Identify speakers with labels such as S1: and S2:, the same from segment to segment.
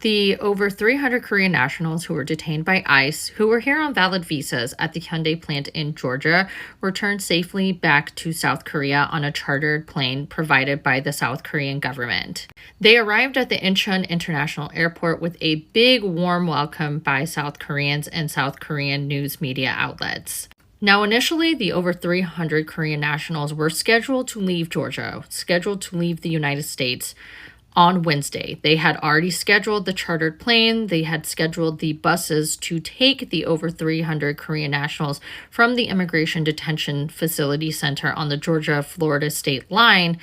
S1: The over 300 Korean nationals who were detained by ICE, who were here on valid visas at the Hyundai plant in Georgia, returned safely back to South Korea on a chartered plane provided by the South Korean government. They arrived at the Incheon International Airport with a big warm welcome by South Koreans and South Korean news media outlets. Now, initially, the over 300 Korean nationals were scheduled to leave Georgia, scheduled to leave the United States on Wednesday. They had already scheduled the chartered plane. They had scheduled the buses to take the over 300 Korean nationals from the Immigration Detention Facility Center on the Georgia-Florida state line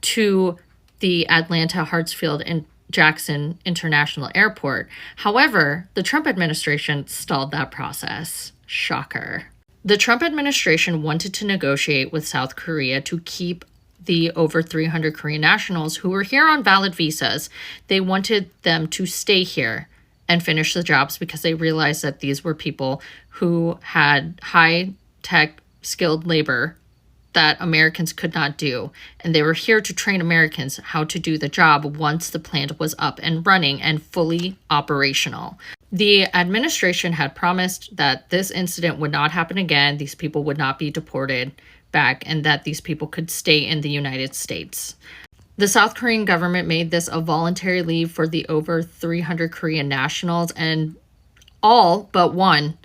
S1: to the Atlanta, Hartsfield, and Jackson International Airport. However, the Trump administration stalled that process. Shocker. The Trump administration wanted to negotiate with South Korea to keep the over 300 Korean nationals who were here on valid visas. They wanted them to stay here and finish the jobs because they realized that these were people who had high-tech skilled labor that Americans could not do. And they were here to train Americans how to do the job once the plant was up and running and fully operational. The administration had promised that this incident would not happen again, these people would not be deported back, and that these people could stay in the United States. The South Korean government made this a voluntary leave for the over 300 Korean nationals, and all but one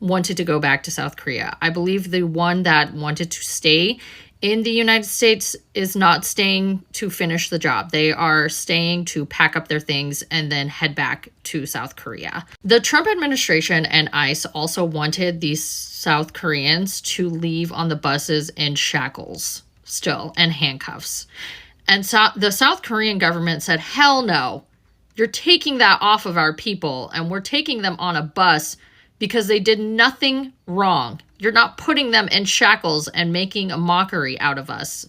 S1: wanted to go back to South Korea. I believe the one that wanted to stay in the United States is not staying to finish the job. They are staying to pack up their things and then head back to South Korea. The Trump administration and ICE also wanted these South Koreans to leave on the buses in shackles still and handcuffs. And so the South Korean government said, hell no, you're taking that off of our people and we're taking them on a bus because they did nothing wrong. You're not putting them in shackles and making a mockery out of us.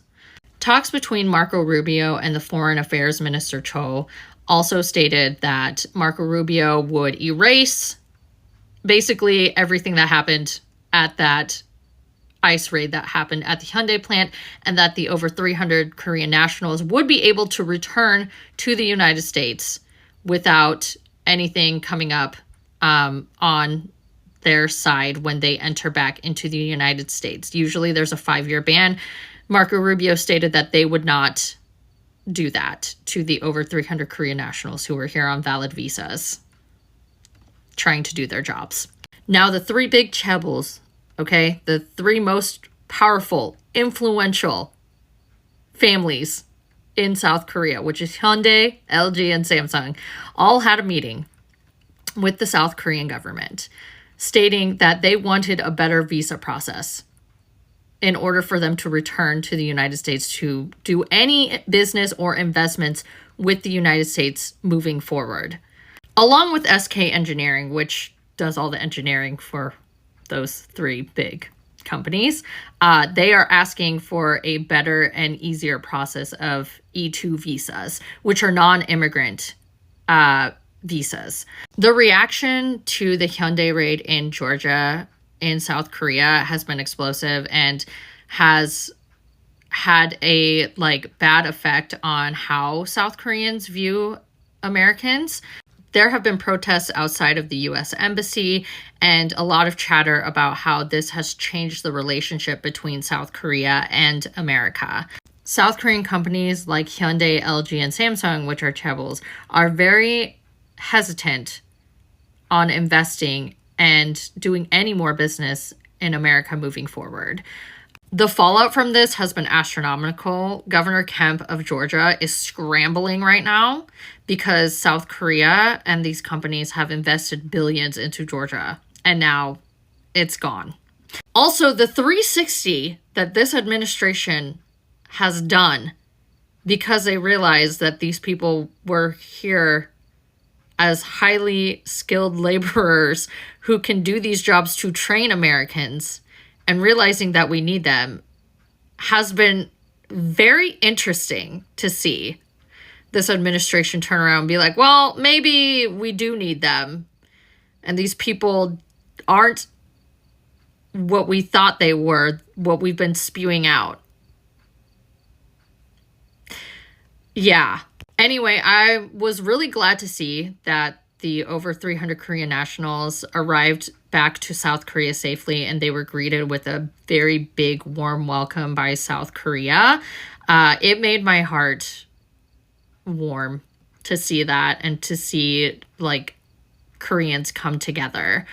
S1: Talks between Marco Rubio and the Foreign Affairs Minister Cho also stated that Marco Rubio would erase basically everything that happened at that ICE raid that happened at the Hyundai plant, and that the over 300 Korean nationals would be able to return to the United States without anything coming up on their side when they enter back into the United States. Usually there's a 5-year ban. Marco Rubio stated that they would not do that to the over 300 Korean nationals who were here on valid visas trying to do their jobs. Now, the three big chaebols, okay, the three most powerful, influential families in South Korea, which is Hyundai, LG, and Samsung, all had a meeting with the South Korean government, stating that they wanted a better visa process in order for them to return to the United States to do any business or investments with the United States moving forward. Along with SK Engineering, which does all the engineering for those three big companies, they are asking for a better and easier process of E2 visas, which are non-immigrant visas. The reaction to the Hyundai raid in Georgia in South Korea has been explosive and has had a bad effect on how South Koreans view Americans. There have been protests outside of the U.S. Embassy and a lot of chatter about how this has changed the relationship between South Korea and America. South Korean companies like Hyundai, LG, and Samsung, which are chaebols, are very hesitant on investing and doing any more business in America moving forward. The fallout from this has been astronomical. Governor Kemp of Georgia is scrambling right now because South Korea and these companies have invested billions into Georgia, and now it's gone. Also, the 360 that this administration has done because they realized that these people were here as highly skilled laborers who can do these jobs to train Americans, and realizing that we need them, has been very interesting to see this administration turn around and be like, well, maybe we do need them. And these people aren't what we thought they were, what we've been spewing out. Yeah. Anyway, I was really glad to see that the over 300 Korean nationals arrived back to South Korea safely, and they were greeted with a very big, warm welcome by South Korea. It made my heart warm to see that and to see like Koreans come together.